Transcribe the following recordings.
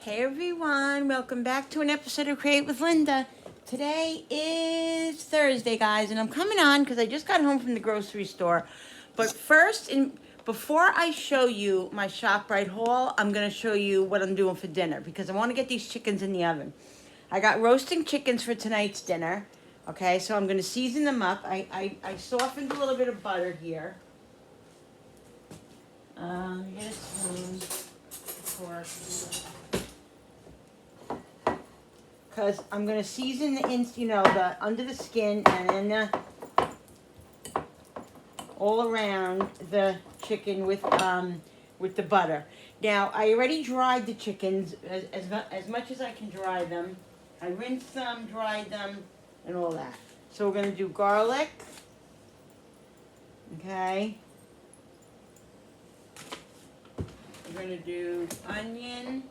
Hey everyone, welcome back to an episode of Create with Linda. Today is Thursday, guys, and I'm coming on because I just got home from the grocery store. But first, before I show you my ShopRite haul, I'm going to show you what I'm doing for dinner because I want to get these chickens in the oven. I got roasting chickens for tonight's dinner. Okay, so I'm going to season them up. I softened a little bit of butter here. Get a spoon, of course. Because I'm going to season the under the skin and then all around the chicken with the butter. Now, I already dried the chickens as much as I can dry them. I rinsed them, dried them, and all that. So we're going to do garlic. Okay. We're going to do onion.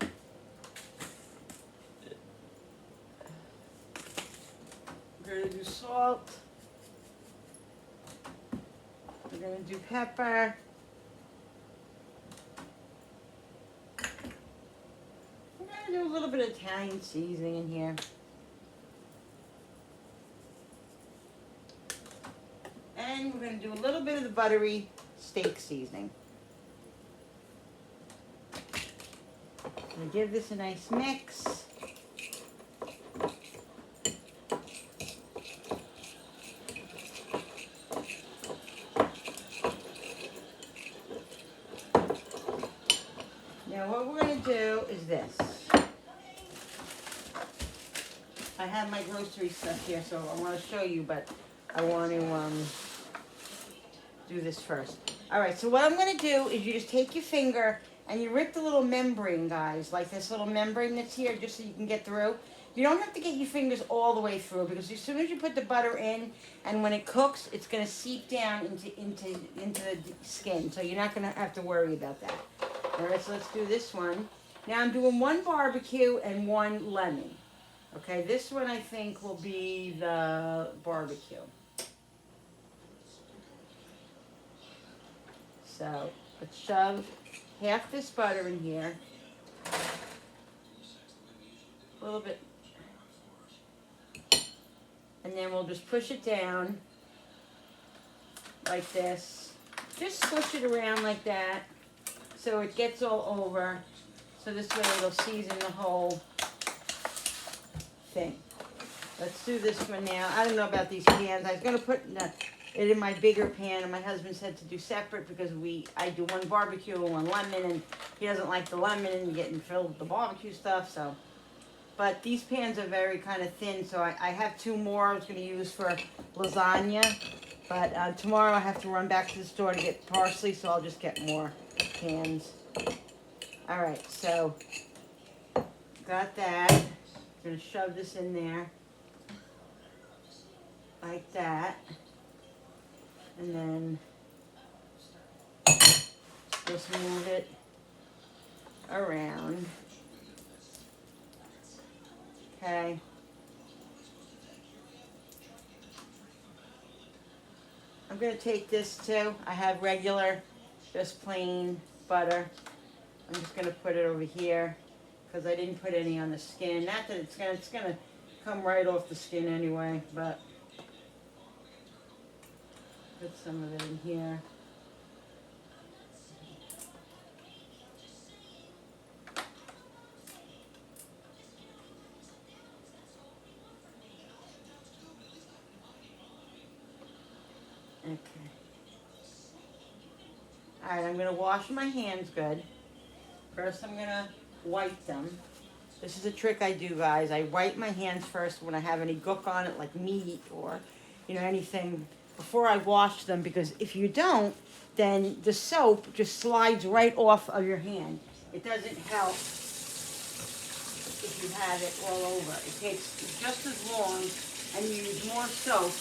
We're going to do salt. We're going to do pepper. We're going to do a little bit of Italian seasoning in here. And we're going to do a little bit of the buttery steak seasoning. I'm going to give this a nice mix. Now what we're going to do is this. I have my grocery stuff here, so I want to show you, but I want to do this first. All right, so what I'm going to do is you just take your finger and you rip the little membrane, guys, like this little membrane that's here, just so you can get through. You don't have to get your fingers all the way through because as soon as you put the butter in and when it cooks, it's going to seep down into the skin, so you're not going to have to worry about that. All right, so let's do this one. Now I'm doing one barbecue and one lemon. Okay, this one I think will be the barbecue. So let's shove half this butter in here. A little bit. And then we'll just push it down like this. Just squish it around like that so it gets all over. So this way it'll season the whole thing. Let's do this one now. I don't know about these pans. I was going to put it in my bigger pan, and my husband said to do separate because I do one barbecue and one lemon, and he doesn't like the lemon and getting filled with the barbecue stuff. So, but these pans are very kind of thin, so I have two more I was going to use for lasagna. But tomorrow I have to run back to the store to get parsley, so I'll just get more pans. All right, so got that. I'm going to shove this in there like that. And then just move it around. Okay. I'm going to take this too. I have regular, just plain butter. I'm just going to put it over here because I didn't put any on the skin. Not that it's going to come right off the skin anyway, but put some of it in here. Okay. All right, I'm going to wash my hands good. First, I'm going to wipe them. This is a trick I do, guys. I wipe my hands first when I have any gook on it, like meat or, anything, before I wash them, because if you don't, then the soap just slides right off of your hand. It doesn't help if you have it all over. It takes just as long, and you use more soap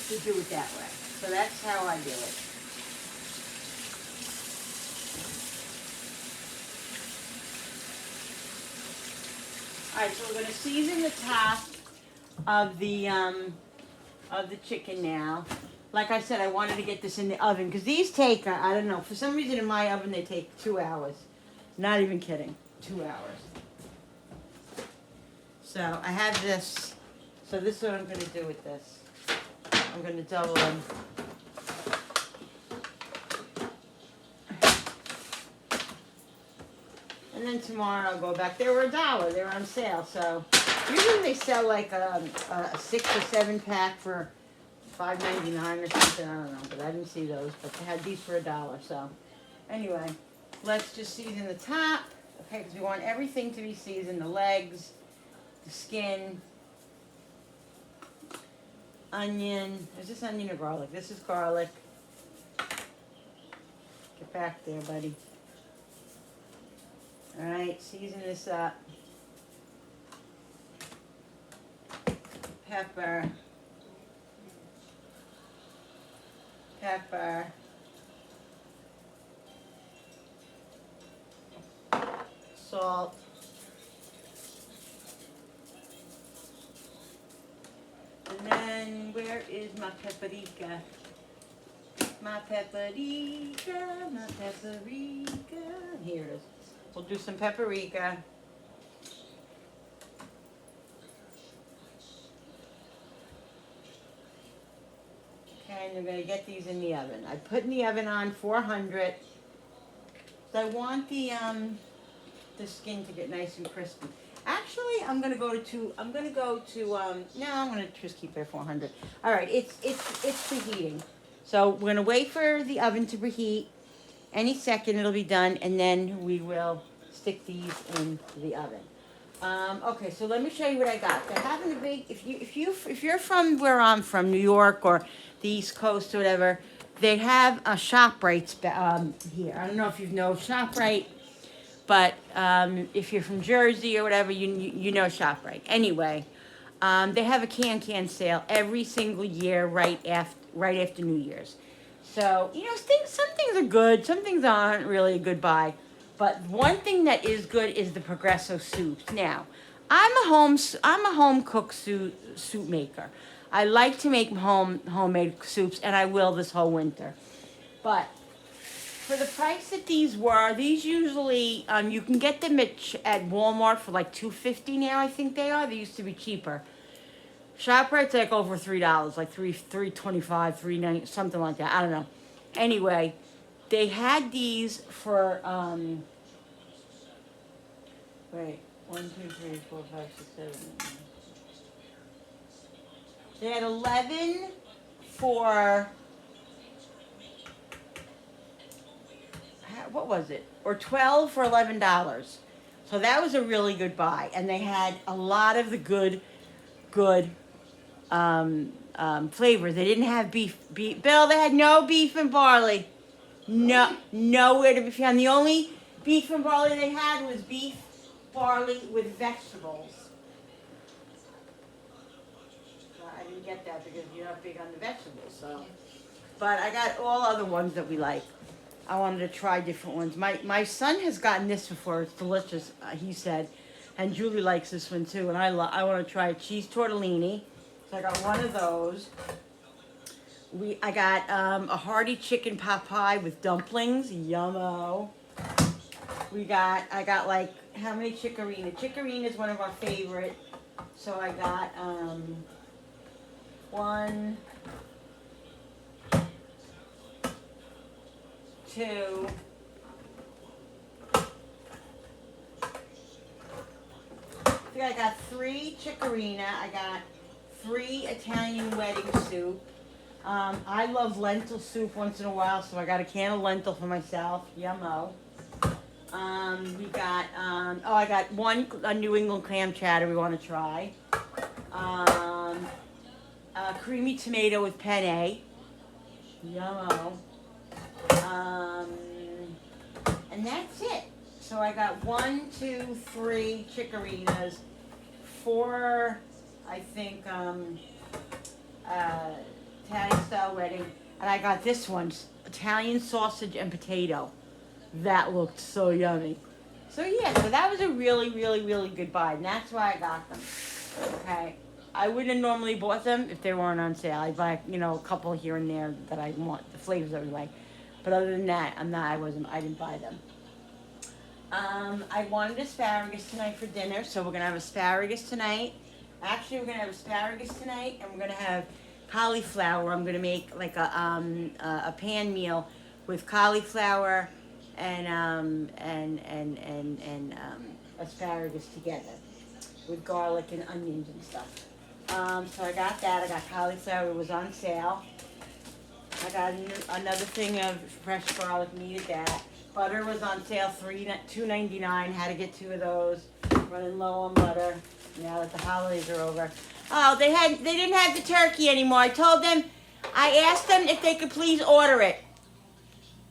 to do it that way. So that's how I do it. All right, so we're going to season the top of the chicken now. Like I said, I wanted to get this in the oven because these take, I don't know, for some reason in my oven they take 2 hours. Not even kidding. 2 hours. So I have this. So this is what I'm going to do with this. I'm going to double them. And then tomorrow I'll go back. They were $1. They were on sale. So usually they sell like a 6 or 7 pack for $5.99 or something. I don't know, but I didn't see those. But they had these for $1. So anyway, let's just season the top. Okay, because we want everything to be seasoned. The legs, the skin, onion. Is this onion or garlic? This is garlic. Get back there, buddy. Alright, season this up. Pepper. Pepper. Salt. And then, where is my paprika? My paprika, my paprika. Here it is. We'll do some paprika. Okay, and we're going to get these in the oven. I put in the oven on 400. So I want the skin to get nice and crispy. Actually, I'm going to go to, no, I'm going to just keep it at 400. All right, it's preheating. So we're going to wait for the oven to preheat. Any second it'll be done, and then we will stick these in the oven. Okay, so let me show you what I got. They're having a big, if you're from where I'm from, New York or the East Coast or whatever, they have a ShopRite here. I don't know if you know ShopRite, but if you're from Jersey or whatever, you know ShopRite. Anyway, they have a can sale every single year right after New Year's. So, some things are good, some things aren't really a good buy. But one thing that is good is the Progresso soups. Now, I'm a home cook soup maker. I like to make homemade soups, and I will this whole winter. But for the price that these usually you can get them at Walmart for like $2.50 now. I think they are. They used to be cheaper. ShopRite's like over $3, like $3.25, $3.90, something like that. I don't know. Anyway, they had these for wait, 1, 2, 3, 4, 5, 6, 7. They had 11 for what was it? Or 12 for $11. So that was a really good buy, and they had a lot of the good flavors. They didn't have beef. Bill, they had no beef and barley. No, nowhere to be found. The only beef and barley they had was beef barley with vegetables. I didn't get that because you're not big on the vegetables. So, but I got all other ones that we like. I wanted to try different ones. My son has gotten this before. It's delicious, he said, and Julie likes this one too. And I want to try cheese tortellini. So I got one of those. I got a hearty chicken pot pie with dumplings. Yummo. I got like, how many chicorina? Chicorina is one of our favorite. So I got 1, 2. I got 3 chicorina. I got 3 Italian wedding soup. I love lentil soup once in a while, so I got a can of lentil for myself. Yummo. I got a New England clam chowder we want to try. Creamy tomato with penne. Yummo. And that's it. So I got 1, 2, 3 chicorinas, 4, I think, Italian style wedding, and I got this one, Italian sausage and potato. That looked so yummy. So yeah, so that was a really, really, really good buy, and that's why I got them. Okay, I wouldn't have normally bought them if they weren't on sale. I'd buy, a couple here and there that I want, the flavors that we like. But other than that, I didn't buy them. I wanted asparagus tonight for dinner, so we're gonna have asparagus tonight. Actually, we're gonna have asparagus tonight, and we're gonna have cauliflower. I'm gonna make like a pan meal with cauliflower and asparagus together with garlic and onions and stuff. So I got that. I got cauliflower. It was on sale. I got another thing of fresh garlic. Needed that. Butter was on sale, $2.99. Had to get 2 of those. Running low on butter now that the holidays are over. Oh, they didn't have the turkey anymore. I told them, I asked them if they could please order it.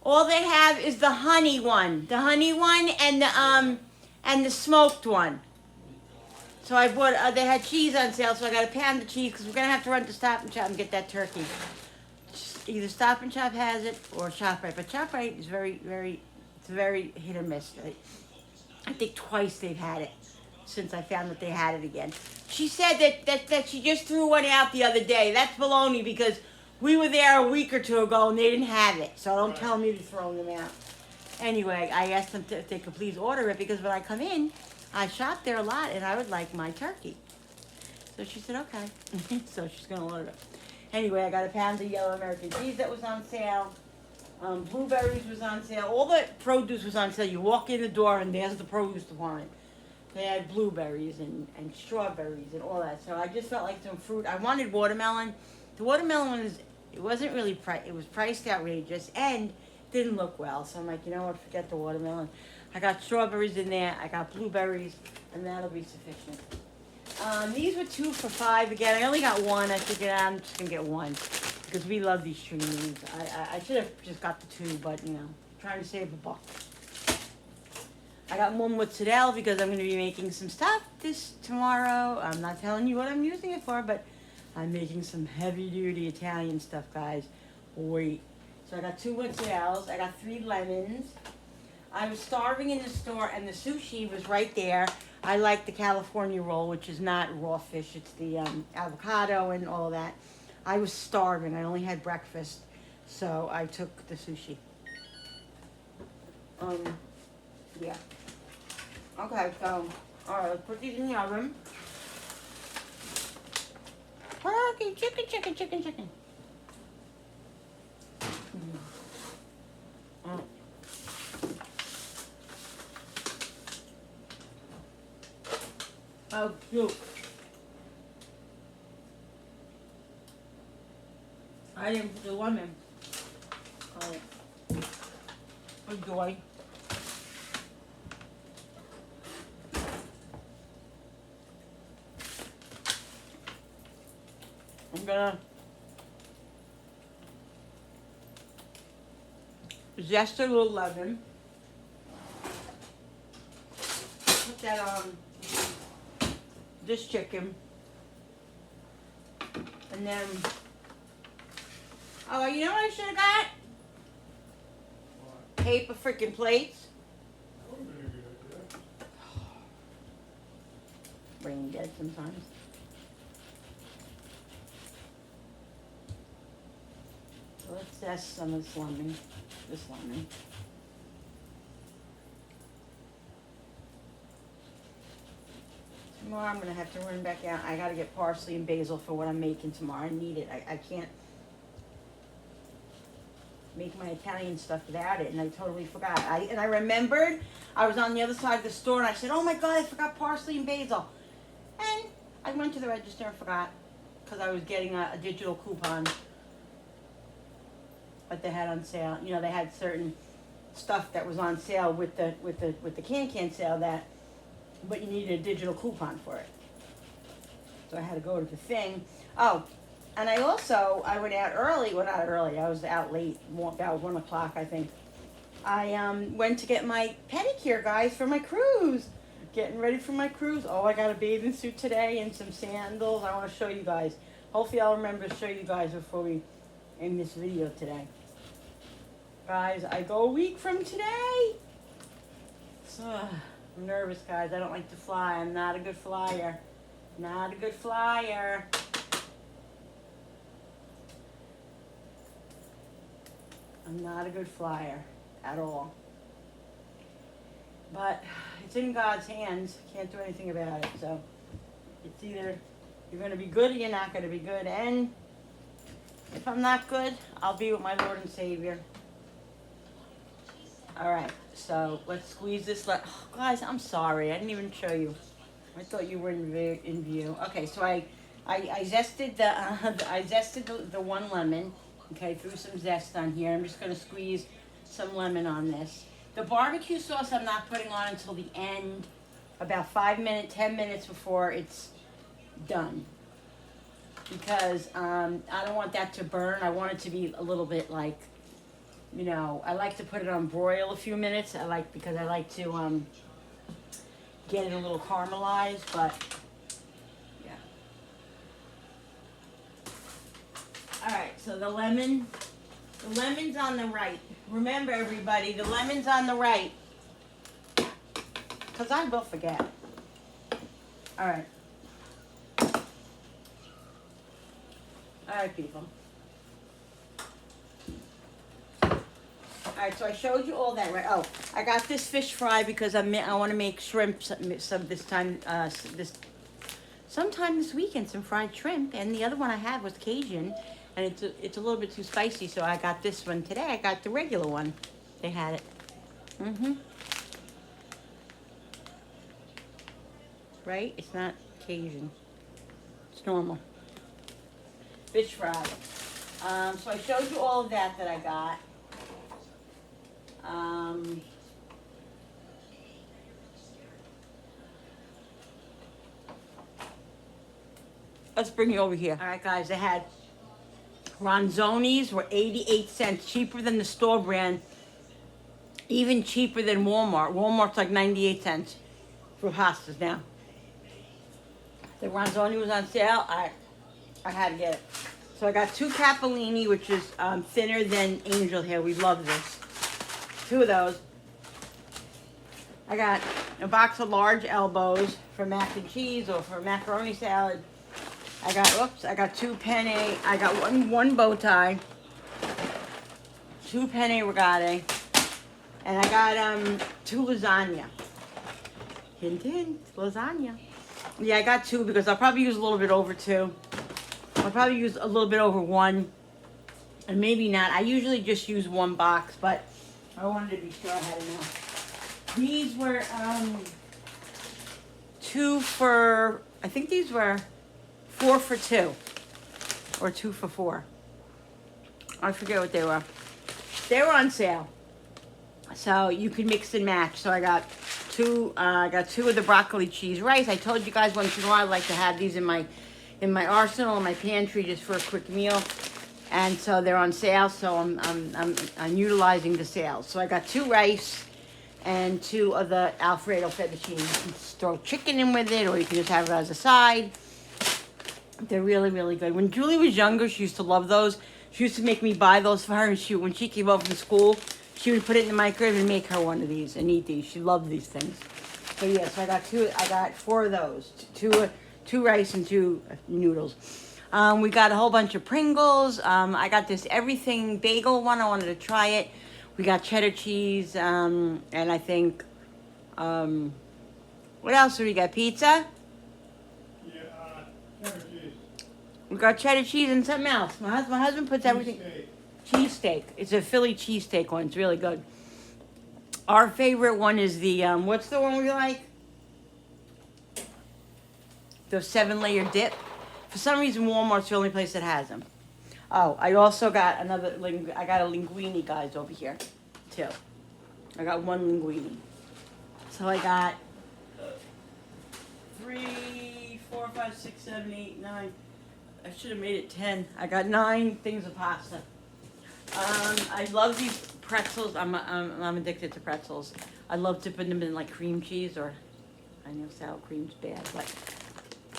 All they have is the honey one, and the smoked one. So I bought. They had cheese on sale, so I got a pound of cheese because we're gonna have to run to Stop and Shop and get that turkey. Either Stop and Shop has it or ShopRite, but ShopRite is it's very hit or miss. I think twice they've had it since I found that they had it again. She said that she just threw one out the other day. That's baloney because we were there a week or 2 ago and they didn't have it. So don't tell me to throw them out. Anyway, I asked them if they could please order it because when I come in, I shop there a lot and I would like my turkey. So she said, okay. So she's going to order it. Anyway, I got a pound of yellow American cheese that was on sale. Blueberries was on sale. All the produce was on sale. You walk in the door and there's the produce department. They had blueberries and strawberries and all that. So I just felt like some fruit. I wanted watermelon. The watermelon it wasn't really it was priced outrageous and didn't look well. So I'm like, you know what, forget the watermelon. I got strawberries in there. I got blueberries, and that'll be sufficient. These were 2 for $5 again. I only got one. I figured I'm just gonna get one because we love these string beans. I should have just got the 2, but you know, trying to save $1. I got one mozzarella because I'm gonna be making some stuff tomorrow. I'm not telling you what I'm using it for, but I'm making some heavy-duty Italian stuff, guys. Wait. So I got 2 mozzarellas. I got 3 lemons. I was starving in the store, and the sushi was right there. I like the California roll, which is not raw fish. It's the avocado and all that. I was starving. I only had breakfast, so I took the sushi. Yeah. Okay, so, all right, let's put these in the oven. Turkey, chicken. Oh, cute. I didn't put the lemon. Oh, good joy. I'm gonna zest a little lemon. Put that on this chicken. And then, oh, you know what I should have got? What? Paper freaking plates. That would have been a good idea. Brain dead sometimes. So let's zest some of this lemon. Tomorrow I'm going to have to run back out. I got to get parsley and basil for what I'm making tomorrow. I need it. I can't make my Italian stuff without it, and I totally forgot. I remembered I was on the other side of the store, and I said, oh my God, I forgot parsley and basil. And I went to the register and forgot because I was getting a digital coupon that they had on sale. You know, they had certain stuff that was on sale with the can sale but you needed a digital coupon for it. So I had to go to the thing. Oh, and I went out early. Well, not early. I was out late, about 1 o'clock, I think. I went to get my pedicure, guys, for my cruise. Getting ready for my cruise. Oh, I got a bathing suit today and some sandals. I want to show you guys. Hopefully I'll remember to show you guys before we end this video today. Guys, I go a week from today. So, I'm nervous, guys. I don't like to fly. I'm not a good flyer. Not a good flyer. I'm not a good flyer at all. But it's in God's hands. Can't do anything about it. So it's either you're going to be good or you're not going to be good. And if I'm not good, I'll be with my Lord and Savior. All right, so let's squeeze this. Oh, guys, I'm sorry. I didn't even show you. I thought you were in view. Okay, so I zested the one lemon. Okay, threw some zest on here. I'm just going to squeeze some lemon on this. The barbecue sauce I'm not putting on until the end, about 10 minutes before it's done. Because I don't want that to burn. I want it to be a little bit like, you know, I like to put it on broil a few minutes. Because I like to get it a little caramelized, but yeah. All right, so the lemon's on the right. Remember, everybody, the lemon's on the right. Because I will forget. All right. All right, people. All right, so I showed you all that, right? Oh, I got this fish fry because I want to make shrimp sometime this weekend, some fried shrimp. And the other one I had was Cajun, and it's a little bit too spicy, so I got this one today. I got the regular one. They had it. Right? It's not Cajun. It's normal. Fish fry. So I showed you all of that I got. Let's bring you over here. All right, guys, they had Ronzoni's were 88 cents, cheaper than the store brand, even cheaper than Walmart. Walmart's like 98 cents for pastas now. The Ronzoni was on sale. I had to get it. So I got 2 capellini, which is thinner than angel hair. We love this. 2 of those. I got a box of large elbows for mac and cheese or for macaroni salad. I got 2 penne. I got one bow tie. 2 penne rigate. And I got 2 lasagna. Hint, hint, lasagna. Yeah, I got 2 because I'll probably use a little bit over 2. I'll probably use a little bit over 1. And maybe not. I usually just use 1 box, but I wanted to be sure I had enough. These were 2 for, I think these were 4 for 2. Or 2 for 4. I forget what they were. They were on sale. So you could mix and match. So I got 2 of the broccoli cheese rice. I told you guys once in a while I like to have these in my arsenal, in my pantry, just for a quick meal. And so they're on sale, so I'm utilizing the sales. So I got 2 rice and 2 of the Alfredo fettuccine. You can throw chicken in with it, or you can just have it as a side. They're really, really good. When Julie was younger, she used to love those. She used to make me buy those for her, and when she came home from school, she would put it in the microwave and make her one of these and eat these. She loved these things. So yeah, so I got 4 of those. 2 rice and 2 noodles. We got a whole bunch of Pringles. I got this everything bagel one. I wanted to try it. We got cheddar cheese, and I think, what else do we got? Pizza? Yeah, cheddar cheese. We got cheddar cheese and something else. My husband puts everything. Cheesesteak. It's a Philly cheesesteak one. It's really good. Our favorite one is the, what's the one we like? The 7-layer dip. For some reason, Walmart's the only place that has them. Oh, I also got I got a linguine, guys, over here, too. I got 1 linguine. So I got 3, 4, 5, 6, 7, 8, 9. I should have made it 10. I got 9 things of pasta. I love these pretzels. I'm addicted to pretzels. I love dipping them in like cream cheese, or I know sour cream's bad, but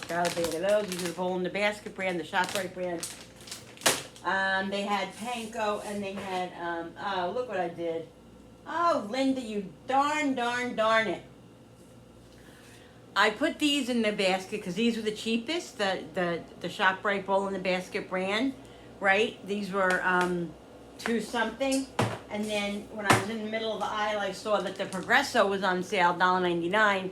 got a bag of those. These are the Bowl in the Basket brand, the ShopRite brand. They had panko, and they had oh, look what I did. Oh, Linda, you darn it. I put these in the basket because these were the cheapest, the ShopRite Bowl in the Basket brand, right? These were $2 something. And then when I was in the middle of the aisle, I saw that the Progresso was on sale, $1.99.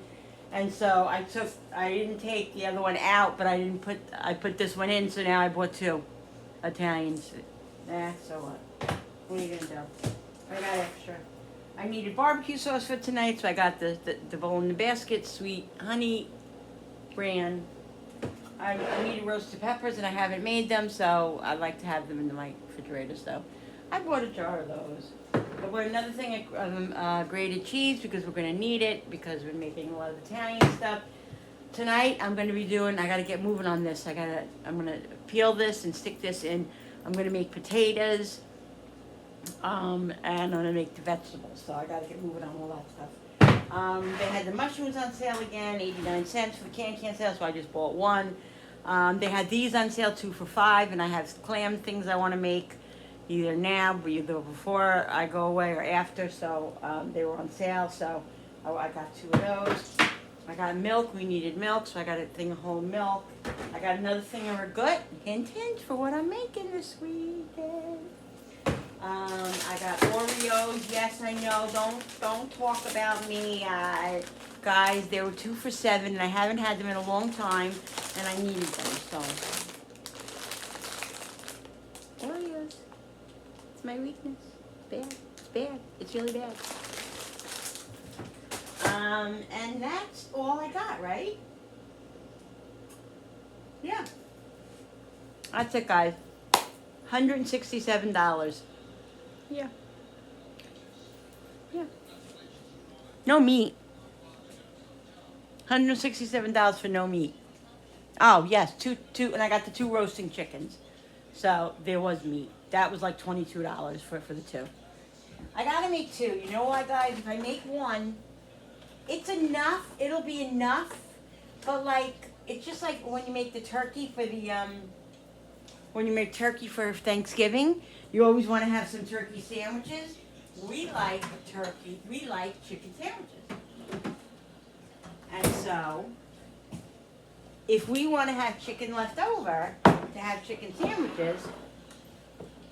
And so I didn't take the other one out, but I put this one in, so now I bought two Italians. So what? What are you gonna do? I got extra. I needed barbecue sauce for tonight, so I got the bowl in the basket, sweet honey brand. I needed roasted peppers, and I haven't made them, so I'd like to have them in my refrigerator, so I bought a jar of those. I bought another thing of grated cheese because we're going to need it because we're making a lot of Italian stuff. Tonight I'm going to be doing, I got to get moving on this. I'm going to peel this and stick this in. I'm going to make potatoes and I'm going to make the vegetables. So I got to get moving on all that stuff. They had the mushrooms on sale again, 89 cents for the can sale, so I just bought one. They had these on sale 2 for $5, and I have clam things I want to make either now, either before I go away or after, so they were on sale, so I got 2 of those. I got milk, we needed milk, so I got a thing of whole milk. I got another thing of ragout, hint hint, for what I'm making this weekend. I got Oreos, yes I know, don't talk about me. Guys, they were 2 for $7, and I haven't had them in a long time, and I needed them, so. Oreos. It's my weakness. It's bad. It's bad. It's really bad. And that's all I got, right? Yeah. That's it, guys. $167. Yeah. Yeah. No meat. $167 for no meat. Oh, yes, two, and I got the 2 roasting chickens. So there was meat. That was like $22 for the 2. I gotta make 2. You know what, guys? If I make 1, it's enough. It'll be enough. But like, it's just like when you make the turkey for the when you make turkey for Thanksgiving, you always want to have some turkey sandwiches. We like turkey. We like chicken sandwiches. And so, if we want to have chicken left over to have chicken sandwiches,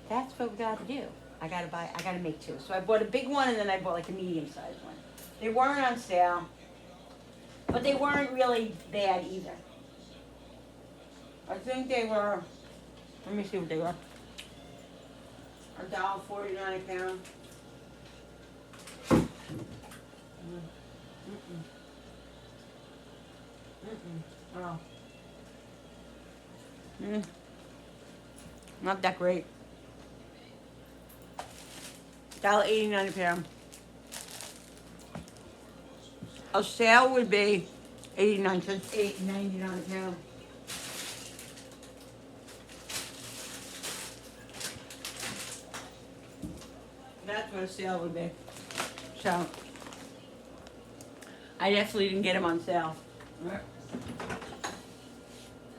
that's what we got to do. I gotta make 2. So I bought a big one and then I bought like a medium-sized one. They weren't on sale, but they weren't really bad either. I think they were, let me see what they were. $1.49 a pound. Oh. Not that great. $1.89 a pound. A sale would be 89 cents, $8.99 a pound. That's what a sale would be. So, I definitely didn't get them on sale.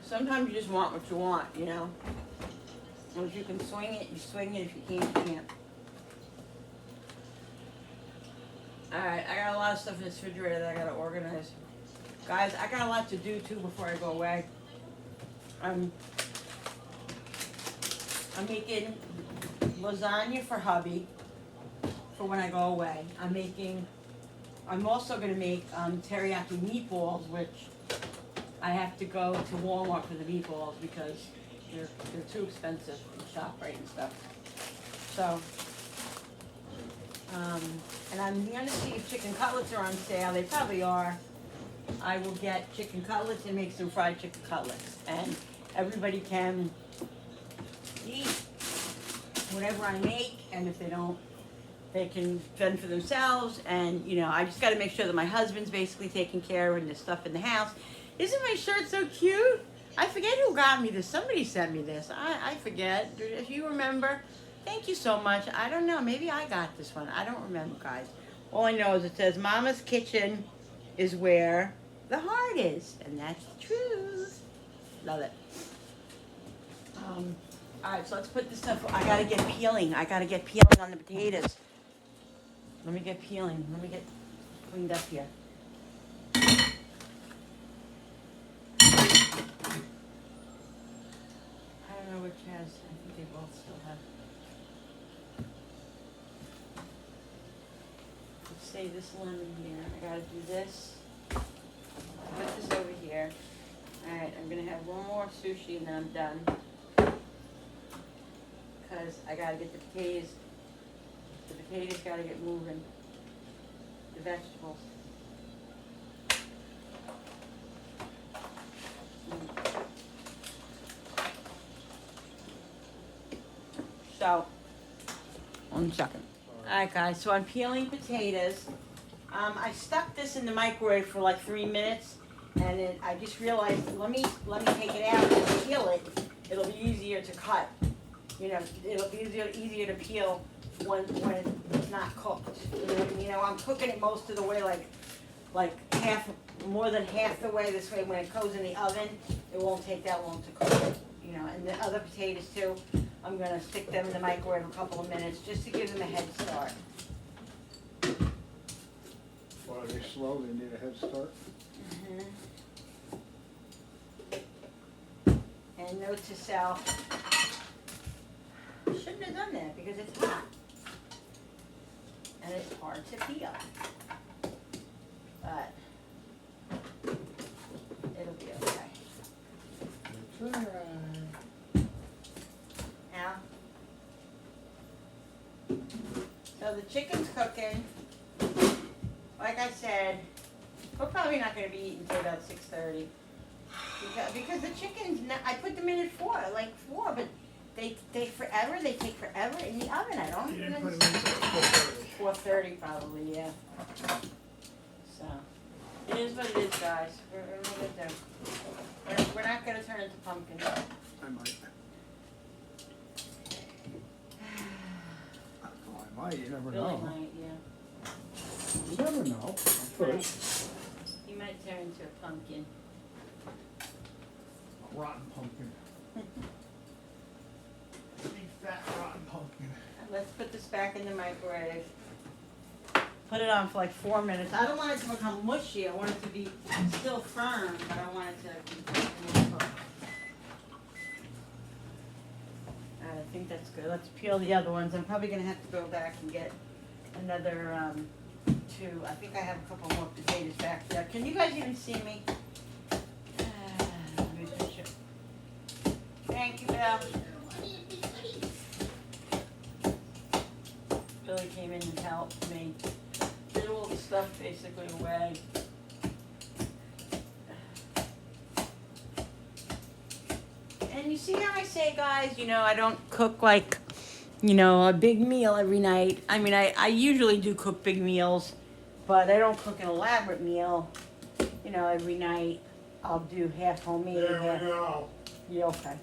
Sometimes you just want what you want, you know. And if you can swing it, you swing it. If you can't, you can't. Alright, I got a lot of stuff in this refrigerator that I gotta organize. Guys, I got a lot to do too before I go away. I'm making lasagna for hubby for when I go away. I'm also gonna make teriyaki meatballs, which I have to go to Walmart for the meatballs because they're too expensive in ShopRite and stuff. So, and I'm gonna see if chicken cutlets are on sale. They probably are. I will get chicken cutlets and make some fried chicken cutlets, and everybody can eat whatever I make. And if they don't, they can fend for themselves. And you know, I just got to make sure that my husband's basically taking care of and the stuff in the house. Isn't my shirt so cute? I forget who got me this. Somebody sent me this. I forget. If you remember, thank you so much. I don't know. Maybe I got this one. I don't remember, guys. All I know is it says, Mama's kitchen is where the heart is. And that's the truth. Love it. Alright, so let's put this stuff. I got to get peeling. I got to get peeling on the potatoes. Let me get peeling. Let me get cleaned up here. I don't know which has. I think they both still have. say this one here. I gotta do this. Put this over here. Alright, I'm gonna have one more sushi and then I'm done. Because I gotta get the potatoes. The potatoes gotta get moving. The vegetables. So, 1 second. Alright guys, so I'm peeling potatoes. I stuck this in the microwave for like 3 minutes, and then I just realized, let me take it out and peel it. It'll be easier to cut. You know, it'll be easier to peel when it's not cooked. You know, I'm cooking it most of the way, like more than half the way. This way, when it goes in the oven, it won't take that long to cook it. You know, and the other potatoes too, I'm gonna stick them in the microwave a couple of minutes just to give them a head start. Well, are they slow? They need a head start? And note to self, shouldn't have done that because it's hot. And it's hard to peel. But it'll be okay. It's all right. Now, so the chicken's cooking. Like I said, we're probably not going to be eating until about 6:30. Because the chickens, I put them in at 4, but they take forever in the oven. I don't You even didn't put them in until 4:30. 4:30 probably, yeah. So, it is what it is, guys. What are we going to do? We're not going to turn into pumpkins. I might. I might, you never Billy know. might, yeah. You never know. I'll push. He might turn into a pumpkin. A rotten pumpkin. Big fat rotten pumpkin. Let's put this back in the microwave. Put it on for like 4 minutes. I don't want it to become mushy. I want it to be still firm, but I want it to be cooked. I think that's good. Let's peel the other ones. I'm probably gonna have to go back and get another 2. I think I have a couple more potatoes back there. Can you guys even see me? Let me push it. Thank you, Bill. Billy came in and helped me. Did all the stuff basically away. And you see how I say, guys, you know, I don't cook like, you know, a big meal every night. I mean, I usually do cook big meals, but I don't cook an elaborate meal, you know, every night. I'll do half homemade, There half. we go. Yeah, okay.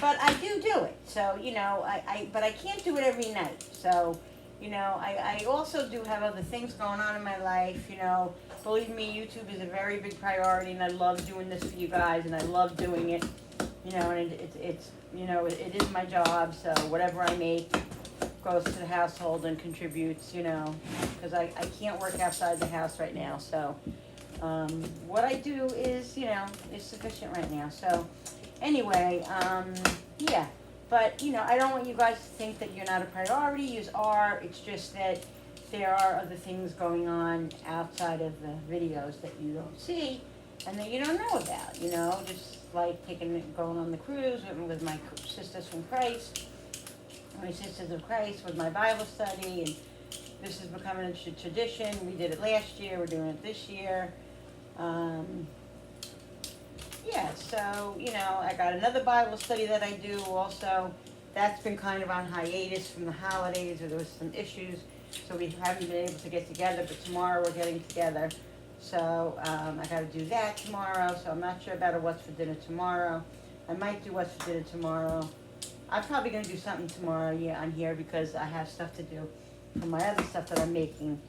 But I do it. So, you know, but I can't do it every night. So, you know, I also do have other things going on in my life, you know. Believe me, YouTube is a very big priority, and I love doing this for you guys, and I love doing it, you know, and it's you know, it is my job, so whatever I make goes to the household and contributes, you know, because I can't work outside the house right now, so what I do is, you know, is sufficient right now. So anyway, yeah, but, you know, I don't want you guys to think that you're not a priority. You are. It's just that there are other things going on outside of the videos that you don't see and that you don't know about, you know, just like going on the cruise with my sisters from Christ, my sisters of Christ, with my Bible study, and this is becoming a tradition. We did it last year, we're doing it this year. Yeah, so, you know, I got another Bible study that I do also. That's been kind of on hiatus from the holidays, or there was some issues, so we haven't been able to get together, but tomorrow we're getting together. So, I gotta do that tomorrow, so I'm not sure about a what's for dinner tomorrow. I might do what's for dinner tomorrow. I'm probably gonna do something tomorrow, yeah, on here, because I have stuff to do for my other stuff that I'm making.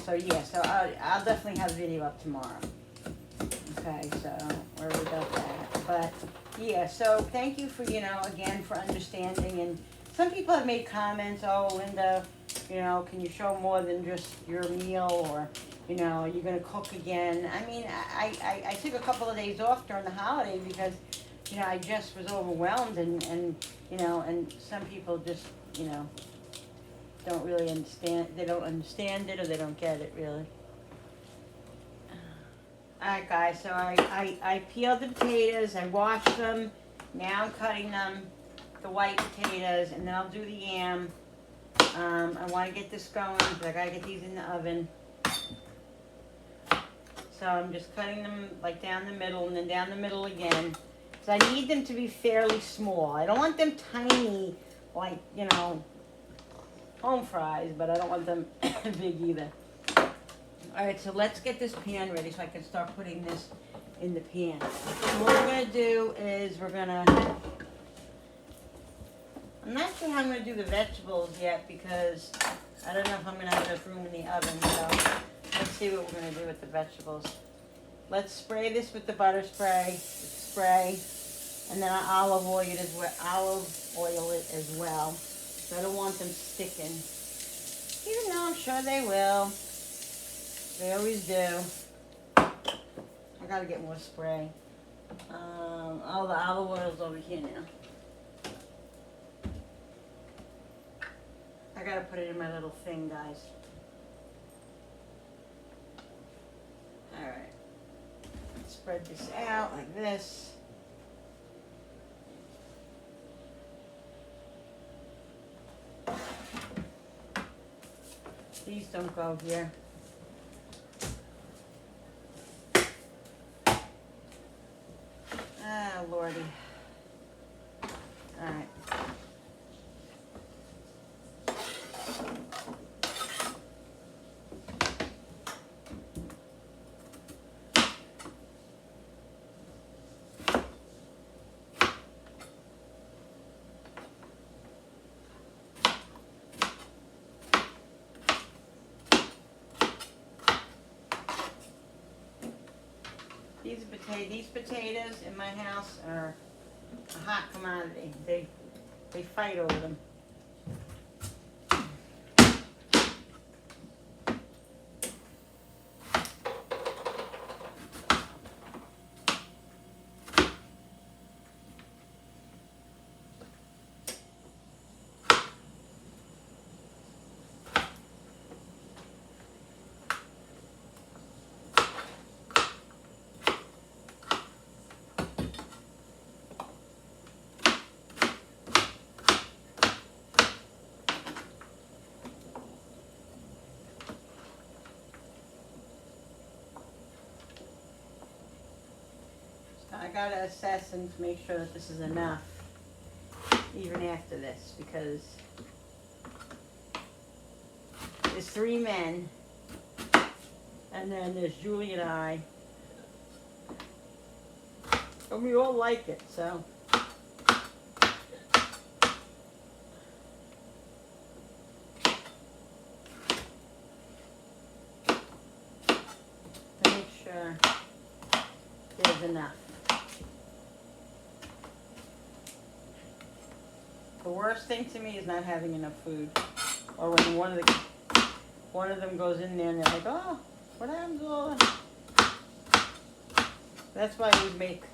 So, yeah, so I'll definitely have a video up tomorrow. Okay, so where we got that, but yeah, so thank you for, you know, again, for understanding. And some people have made comments, oh, Linda, you know, can you show more than just your meal, or, you know, are you gonna cook again? I mean, I took a couple of days off during the holiday because, you know, I just was overwhelmed, and you know, and some people just, you know, don't really understand. They don't understand it, or they don't get it really. Alright guys, so I peeled the potatoes, I washed them, now I'm cutting them, the white potatoes, and then I'll do the yam. I want to get this going, because I gotta get these in the oven. So I'm just cutting them like down the middle, and then down the middle again. So I need them to be fairly small. I don't want them tiny, like, you know, home fries, but I don't want them big either. Alright, so let's get this pan ready so I can start putting this in the pan. So what we're going to do is I'm not sure how I'm going to do the vegetables yet because I don't know if I'm going to have enough room in the oven. So let's see what we're going to do with the vegetables. Let's spray this with the butter spray, and then I'll olive oil it as well. So I don't want them sticking. Even though I'm sure they will. They always do. I gotta get more spray. All the olive oil's over here now. I gotta put it in my little thing, guys. Alright. Spread this out like this. These don't go here. Ah, Lordy. All right. These potatoes in my house are a hot commodity. They fight over them. I gotta assess and make sure that this is enough, even after this, because there's 3 men, and then there's Julie and I, and we all like it, so. To make sure there's enough. The worst thing to me is not having enough food, or when one of them goes in there and they're like, "Oh, what happened to all that?" That's why I always make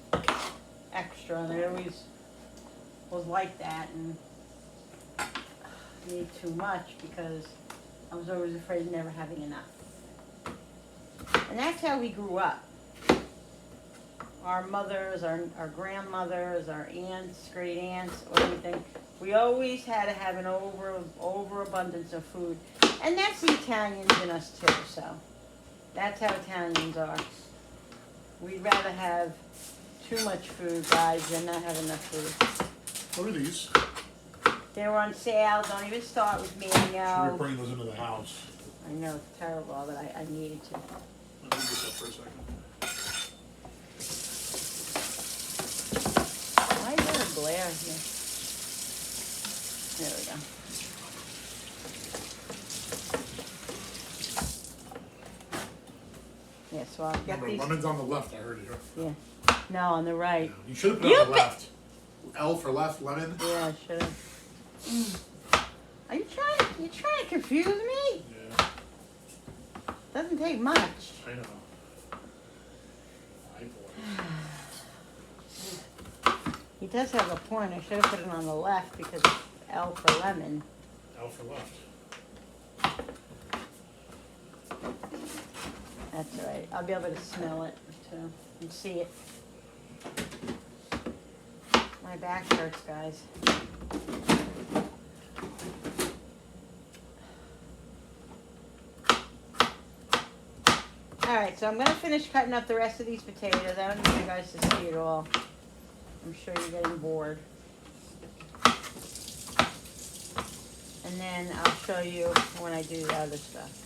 extra, and I always was like that, and need too much because I was always afraid of never having enough. And that's how we grew up. Our mothers, our grandmothers, our aunts, great aunts, or anything. We always had to have an overabundance of food. And that's the Italians in us too, so. That's how Italians are. We'd rather have too much food, guys, than not have enough food. What are these? They were on sale. Don't even start with me, I Should know. we bring those into the house? I know, it's terrible, but I needed to. Let me move this up for a second. Why is there a glare here? There we go. Yeah, so I'll get Remember, these. lemon's on the left, I heard you. Yeah. No, on the right. You should have put it on the left. L for left, lemon. Yeah, I should have. Are you trying to confuse me? Yeah, Doesn't take much. I know. I boy. He does have a point. I should have put it on the left because it's L for lemon. L for left. That's all right. I'll be able to smell it too and see it. My back hurts, guys. All right, so I'm gonna finish cutting up the rest of these potatoes. I don't need you guys to see it all. I'm sure you're getting bored. And then I'll show you when I do the other stuff.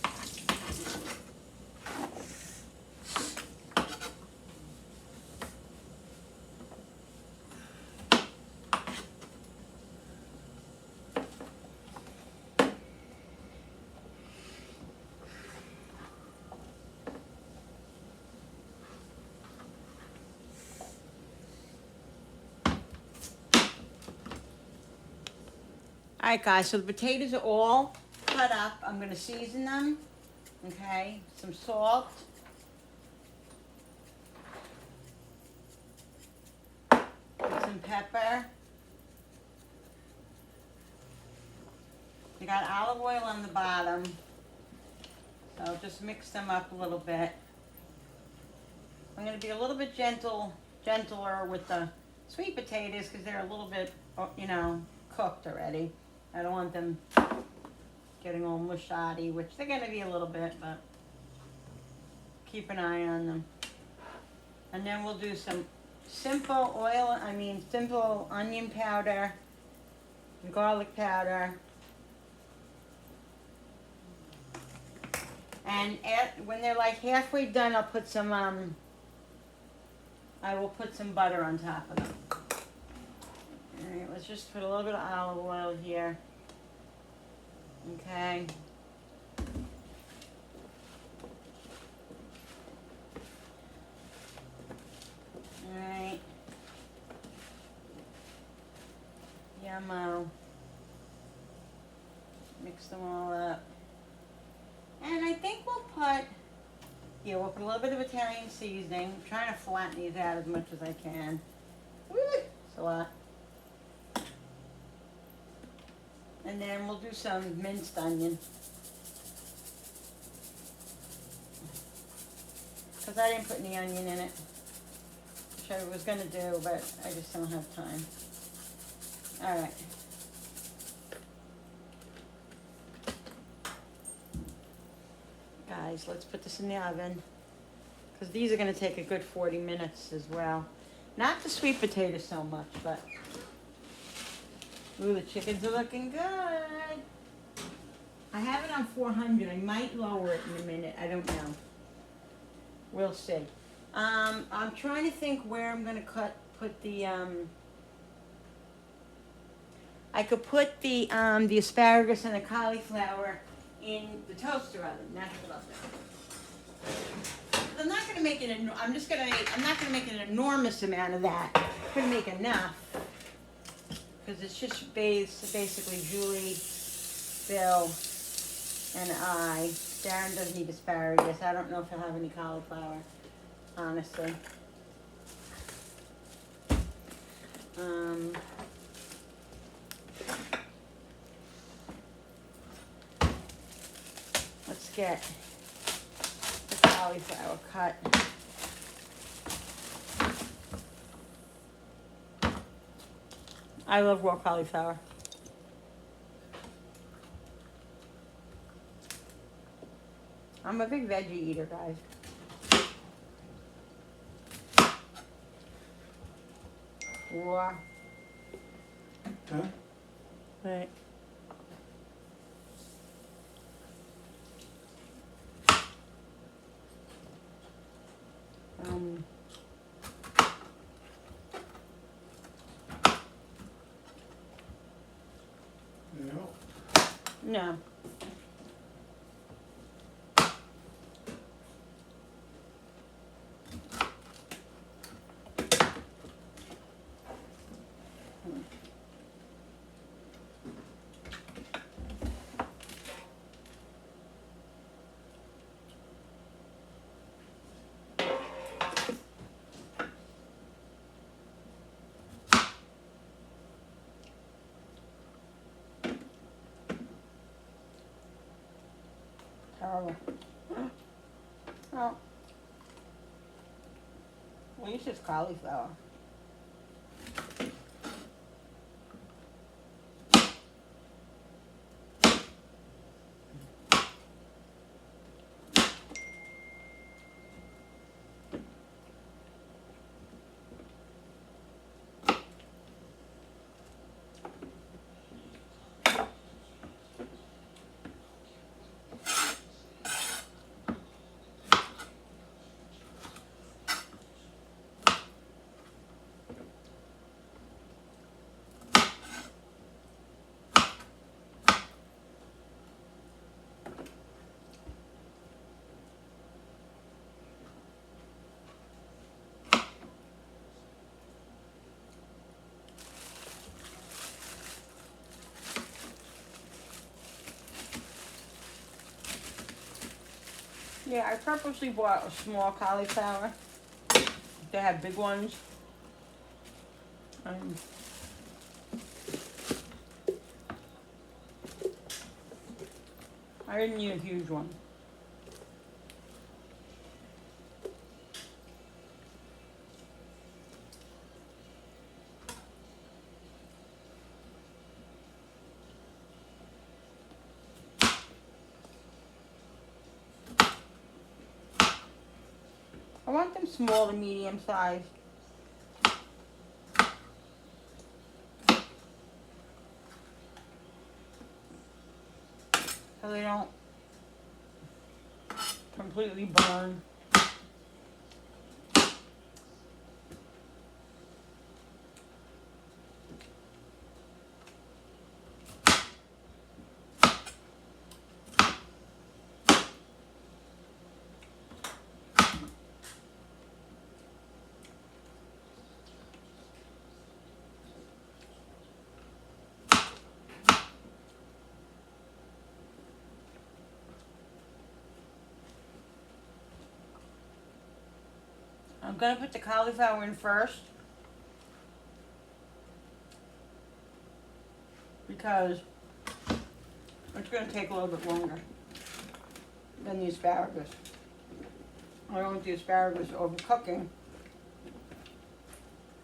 All right, guys, so the potatoes are all cut up. I'm gonna season them, okay? Some salt. Some pepper. I got olive oil on the bottom. So just mix them up a little bit. I'm gonna be a little bit gentler with the sweet potatoes because they're a little bit, cooked already. I don't want them getting all mushy, which they're gonna be a little bit, but keep an eye on them. And then we'll do some simple onion powder, garlic powder. And when they're like halfway done, I'll put some, I will put some butter on top of them. All right, let's just put a little bit of olive oil here. Okay. All right. Yummo. Mix them all up. And I think we'll put a little bit of Italian seasoning. I'm trying to flatten these out as much as I can. Woo, it's a lot. And then we'll do some minced onion. Because I didn't put any onion in it. Which I was going to do, but I just don't have time. Alright. Guys, let's put this in the oven. Because these are going to take a good 40 minutes as well. Not the sweet potatoes so much, but... Ooh, the chickens are looking good. I have it on 400. I might lower it in a minute. I don't know. We'll see. I'm trying to think where I'm going to put the, I could put the asparagus and the cauliflower in the toaster oven. That's what I'll do. I'm not going to make it, I'm not going to make an enormous amount of that. I'm going to make enough. Because it's just basically Julie, Bill, and I. Darren doesn't eat asparagus. I don't know if he'll have any cauliflower, honestly. Let's get the cauliflower cut. I love raw cauliflower. I'm a big veggie eater, guys. Raw. Huh? Right. No. Terrible. Well, at least it's cauliflower. Yeah, I purposely bought a small cauliflower. They have big ones. I didn't need a huge one. I want them small to medium size. So they don't completely burn. I'm gonna put the cauliflower in first because it's gonna take a little bit longer than the asparagus. I don't want the asparagus overcooking.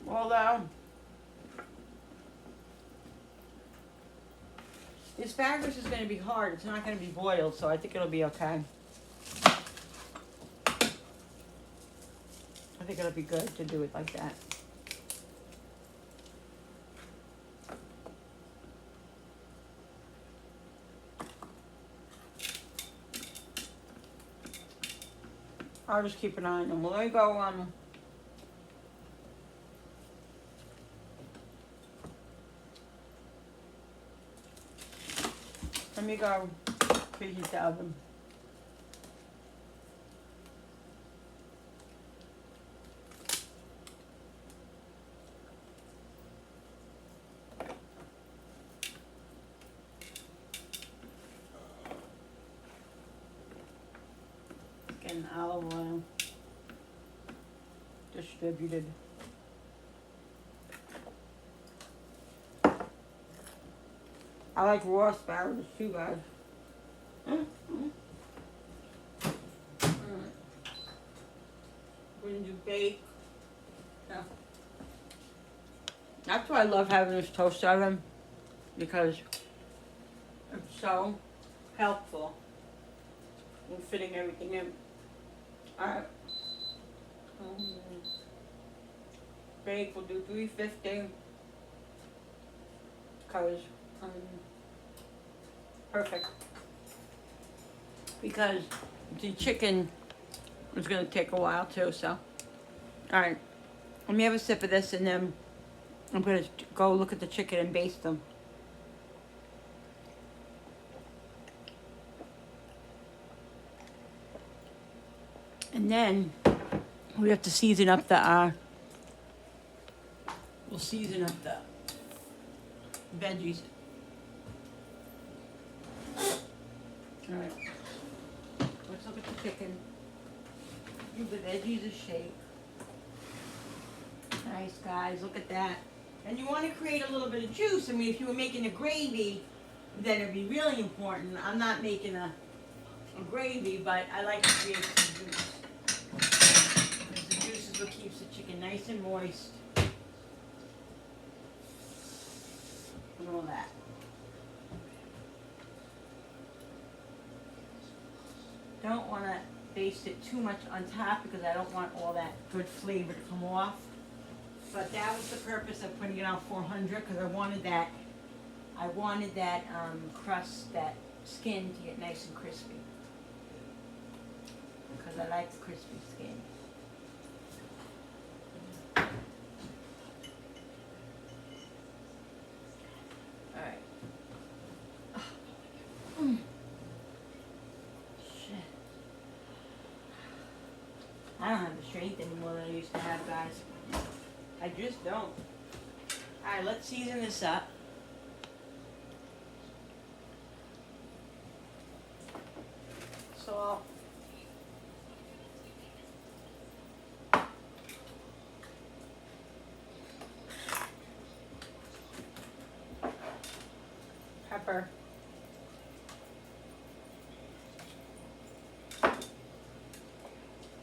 Although the asparagus is gonna be hard, it's not gonna be boiled, so I think it'll be okay. I think it'll be good to do it like that. I'll just keep an eye on them. Well, let me go, preheat the oven. Getting olive oil distributed. I like raw asparagus too, guys. We're gonna do bake. Yeah. That's why I love having this toast oven, because it's so helpful in fitting everything in. Alright. Bake, we'll do 350. Because, perfect. Because the chicken is going to take a while too, so. Alright. Let me have a sip of this and then I'm going to go look at the chicken and baste them. And then we have to season up the, we'll season up the veggies. Alright. Let's look at the chicken. Give the veggies a shake. Nice, guys, look at that. And you want to create a little bit of juice. I mean, if you were making a gravy, then it'd be really important. I'm not making a gravy, but I like to create some juice. nice and moist. And all that. Don't want to baste it too much on top because I don't want all that good flavor to come off. But that was the purpose of putting it on 400 because I wanted that crust, that skin to get nice and crispy. Because I like the crispy skin. Alright. Shit. I don't have the strength anymore that I used to have, guys. I just don't. Alright, let's season this up. Salt. Pepper.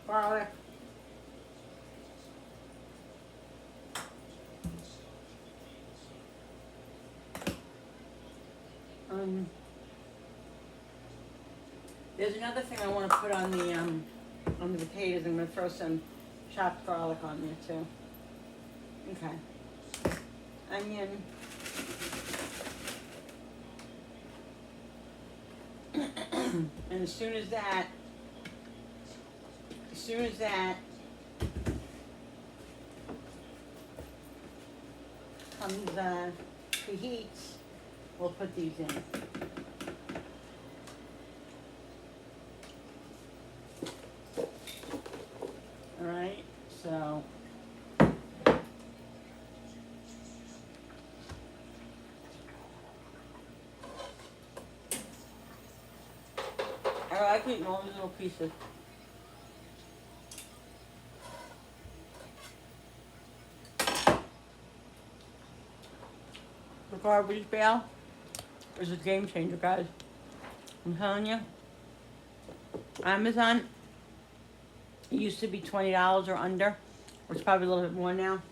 Garlic. There's another thing I want to put on the potatoes. I'm going to throw some chopped garlic on there too. Okay. Onion. And as soon as that comes preheats, we'll put these in. All right, so I like eating all these little pieces. The garbage bale is a game changer, guys. I'm telling you. Amazon, it used to be $20 or under. It's probably a little bit more now.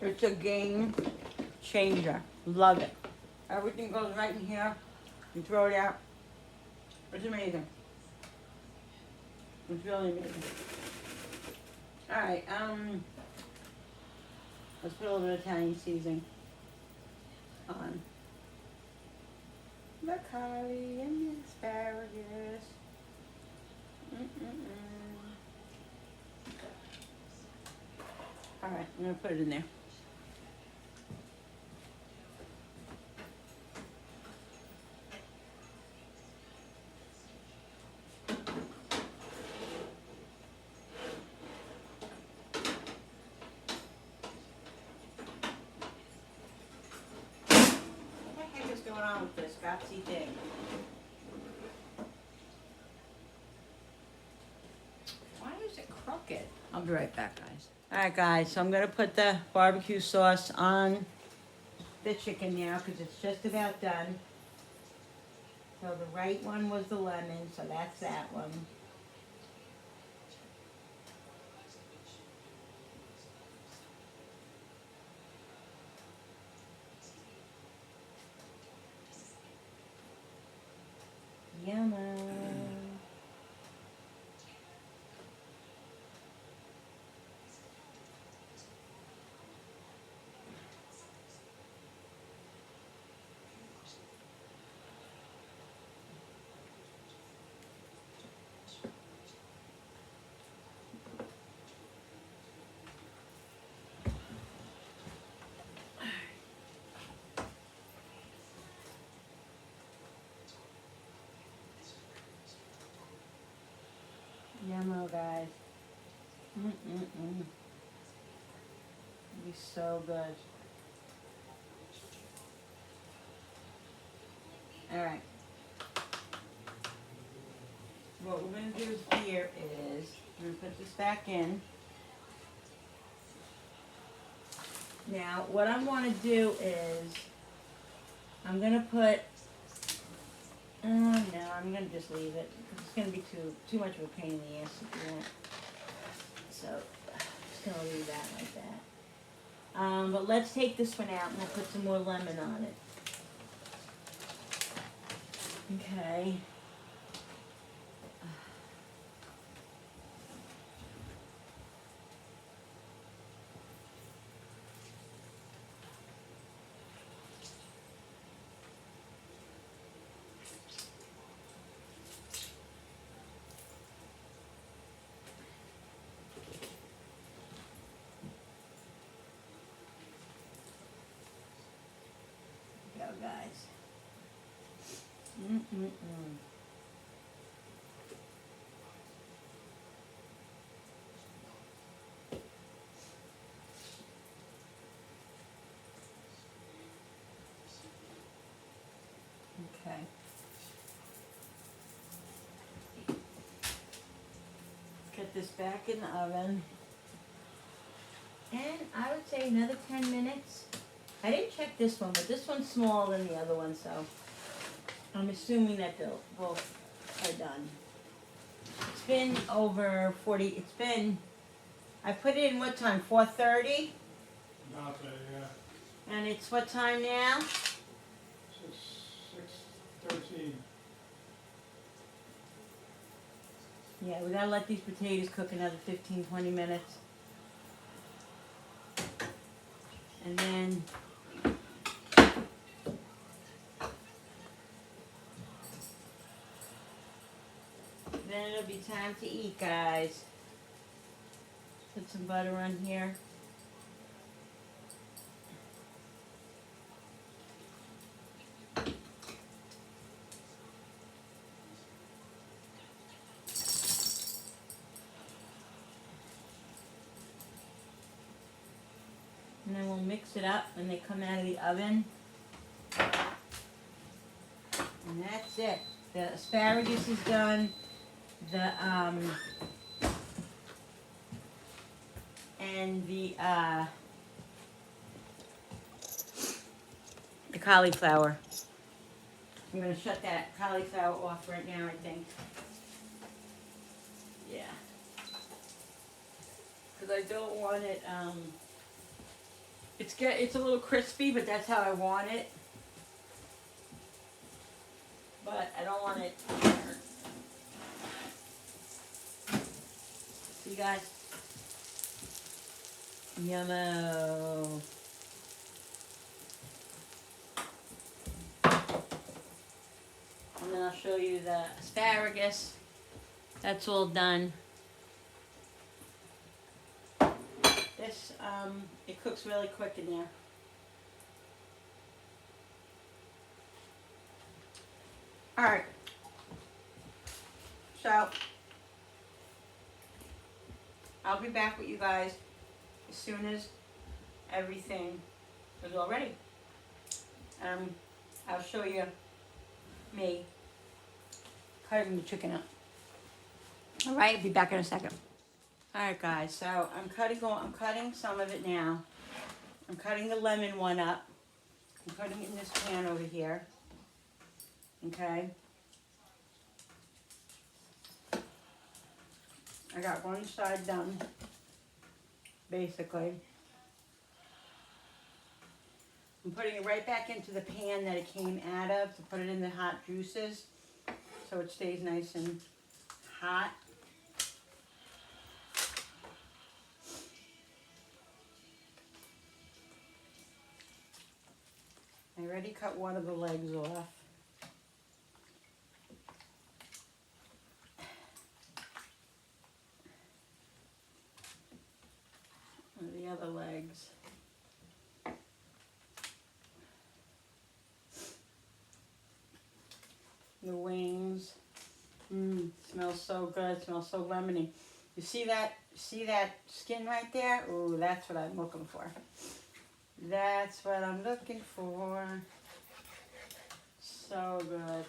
It's a game changer. Love it. Everything goes right in here. You throw it out. It's amazing. It's really amazing. Alright, let's put a little bit of Italian seasoning on the curry and the asparagus. Alright, I'm going to put it in there. What the heck is going on with this Gotsy thing? Why is it crooked? I'll be right back, guys. Alright guys, so I'm going to put the barbecue sauce on the chicken now because it's just about done. So the right one was the lemon, so that's that one. Yummy. Yummo, guys. It'll be so good. Alright. What we're going to do here is, we're going to put this back in. Now, what I want to do is, I'm going to put, no, I'm going to just leave it, because it's going to be too much of a pain in the ass if you want. So, just gonna leave that like that. But let's take this one out and we'll put some more lemon on it. Okay. Go, guys. Okay. Get this back in the oven. And I would say another 10 minutes. I didn't check this one, but this one's smaller than the other one, so I'm assuming that they'll both are done. It's been over 40, I put it in what time, 4:30? About that, yeah. And it's what time now? 6:13. Yeah, we gotta let these potatoes cook another 15-20 minutes. And then it'll be time to eat, guys. Put some butter on here. And then we'll mix it up when they come out of the oven. And that's it. The asparagus is done. The cauliflower. I'm gonna shut that cauliflower off right now, I think. Yeah. Because I don't want it, it's a little crispy, but that's how I want it. But I don't want it burnt. See, guys? Yummo. And then I'll show you the asparagus. That's all done. This, it cooks really quick in there. Alright. So, I'll be back with you guys as soon as everything is all ready. I'll show you me cutting the chicken up. Alright, be back in a second. Alright guys, so I'm cutting some of it now. I'm cutting the lemon one up. I'm putting it in this pan over here. Okay. I got one side done, basically. I'm putting it right back into the pan that it came out of to put it in the hot juices so it stays nice and hot. I already cut one of the legs off. One of the other legs. The wings. Smells so good. Smells so lemony. You see that? See that skin right there? Ooh, that's what I'm looking for. That's what I'm looking for. So good.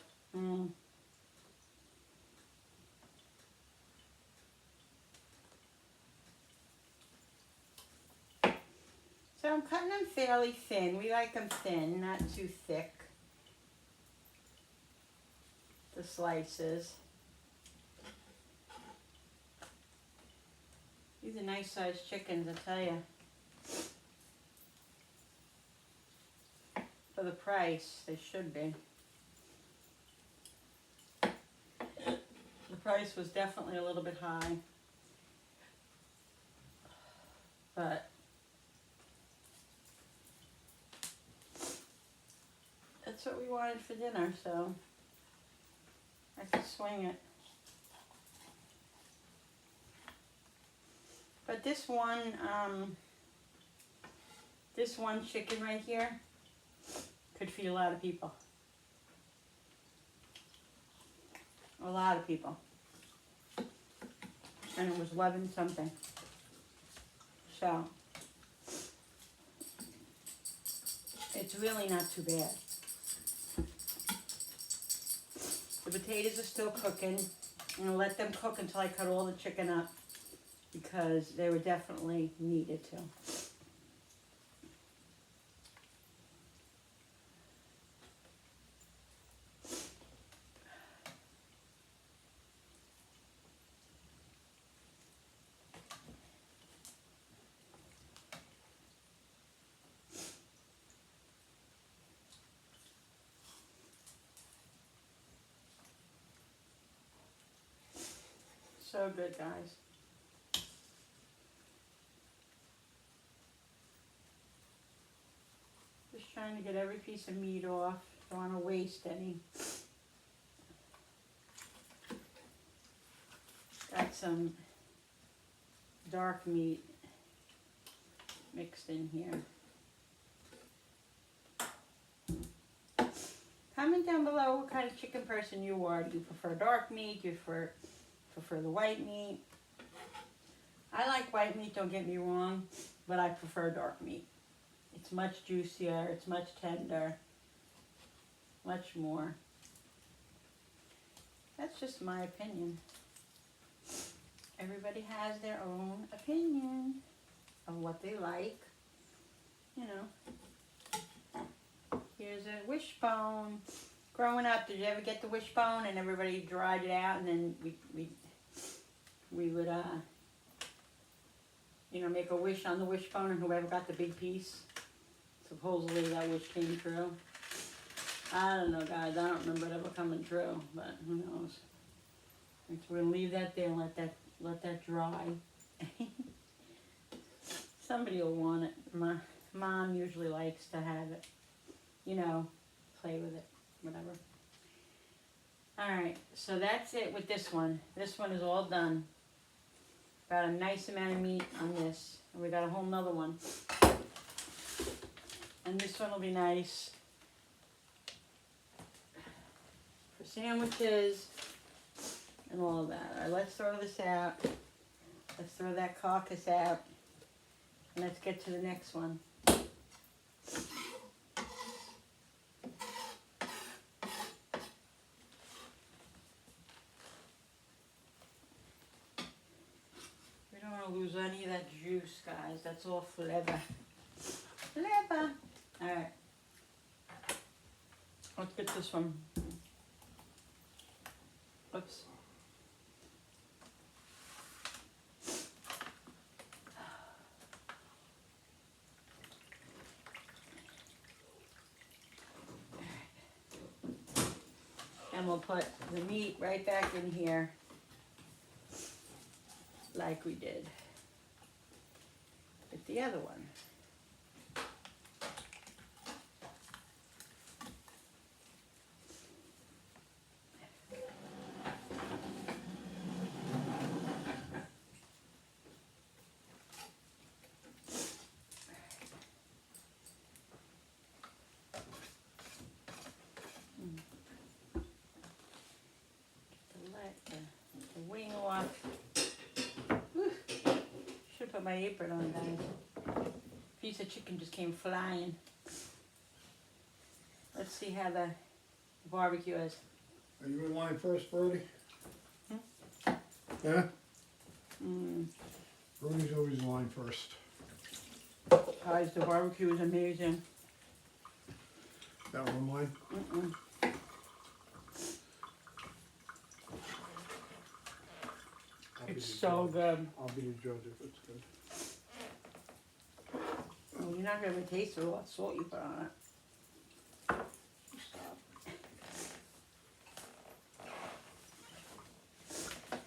So I'm cutting them fairly thin. We like them thin, not too thick. The slices. These are nice sized chickens, I tell you. For the price, they should be. The price was definitely a little bit high. But that's what we wanted for dinner, so I could swing it. But this one chicken right here could feed a lot of people. A lot of people. And it was 11 something. So it's really not too bad. The potatoes are still cooking. I'm gonna let them cook until I cut all the chicken up because they were definitely needed to. So good, guys. Just trying to get every piece of meat off. Don't want to waste any. Got some dark meat mixed in here. Comment down below what kind of chicken person you are. Do you prefer dark meat? Do you prefer the white meat? I like white meat, don't get me wrong, but I prefer dark meat. It's much juicier, it's much tender, much more. That's just my opinion. Everybody has their own opinion of what they like, you know. Here's a wishbone. Growing up, did you ever get the wishbone and everybody dried it out and then we would you know, make a wish on the wishbone and whoever got the big piece, supposedly that wish came true. I don't know, guys. I don't remember it ever coming true, but who knows. So we're gonna leave that there and let that dry. Somebody will want it. My mom usually likes to have it, you know, play with it, whatever. All right, so that's it with this one. This one is all done. Got a nice amount of meat on this, and we got a whole nother one. And this one will be nice for sandwiches and all of that. All right, let's throw this out. Let's throw that carcass out. And let's get to the next one. We don't want to lose any of that juice, guys. That's all flavor. Flavor. All right. Let's get this one. Oops. And we'll put the meat right back in here like we did with the other one. The wing off. Should put my apron on, guys. Piece of chicken just came flying. Let's see how the barbecue is. Are you in line first, Brody? Hmm? Yeah? Brody's always in line first. Guys, the barbecue is amazing. That one mine? If It's so good. I'll be the judge if it's good. Well, you're not gonna taste what salt you put on it.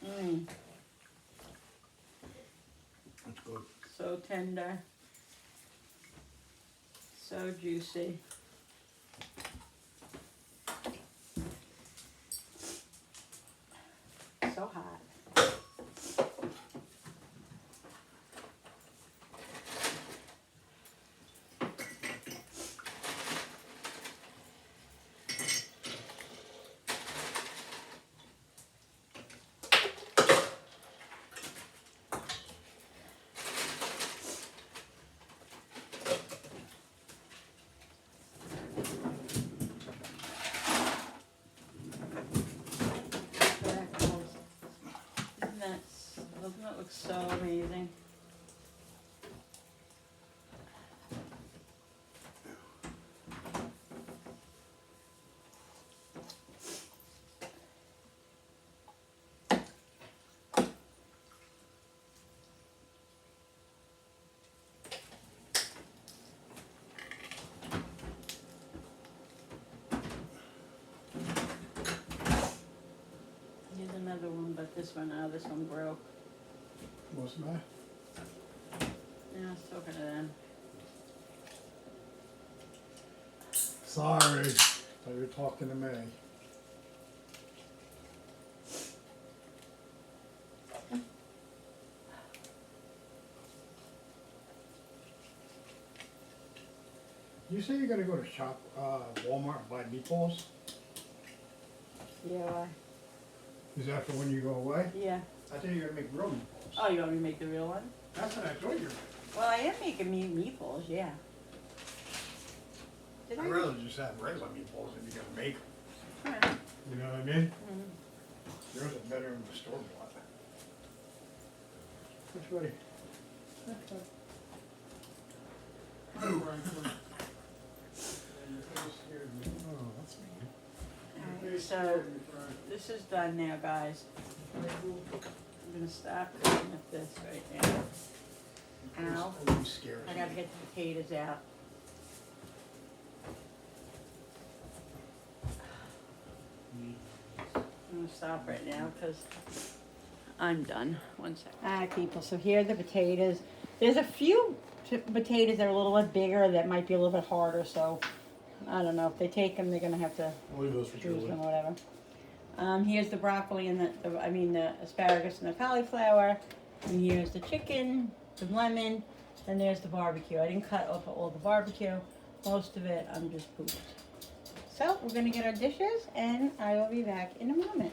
Mmm, That's good. so tender. So juicy. So hot. Doesn't that look so amazing? Here's another one, but this one broke. What's the matter? Yeah, I was talking to them. Sorry. Thought you were talking to me. You say you're gonna go to Walmart and buy meatballs? Yeah, why? Is that for when you go away? Yeah. I thought you were gonna make real meatballs. Oh, you want me to make the real one? That's what I thought you were. Well, I am making meatballs, yeah. Did I? I'd rather just have regular meatballs if you're gonna make them. Alright. You know what I mean? Mhm. Yours are better than the store bought. Which way? Oh, that's mean. Alright, so this is done now, guys. I'm gonna stop cooking with this right now. Ow. Always scares I gotta me. get the potatoes out. I'm gonna stop right now because I'm done. One second. Alright, people, so here are the potatoes. There's a few potatoes that are a little bit bigger that might be a little bit harder, so I don't know. If they take them, they're gonna have to I'll leave those for choose Julie. them or whatever. Here's the broccoli and the asparagus and the cauliflower. And here's the chicken, the lemon, and there's the barbecue. I didn't cut up all the barbecue. Most of it I'm just pooped. So we're gonna get our dishes and I will be back in a moment.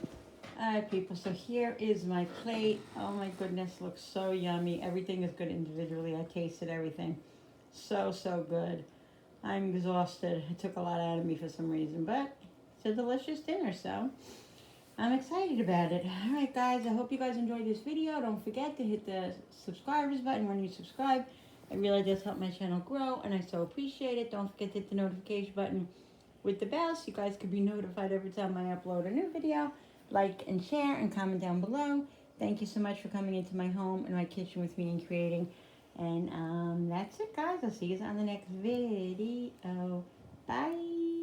Alright people, so here is my plate. Oh my goodness, looks so yummy. Everything is good individually. I tasted everything. So good. I'm exhausted. It took a lot out of me for some reason, but it's a delicious dinner, so I'm excited about it. Alright guys, I hope you guys enjoyed this video. Don't forget to hit the subscribers button when you subscribe. It really does help my channel grow and I so appreciate it. Don't forget to hit the notification button with the bell so you guys can be notified every time I upload a new video. Like and share and comment down below. Thank you so much for coming into my home and my kitchen with me and creating. And that's it guys. I'll see you on the next video. Bye.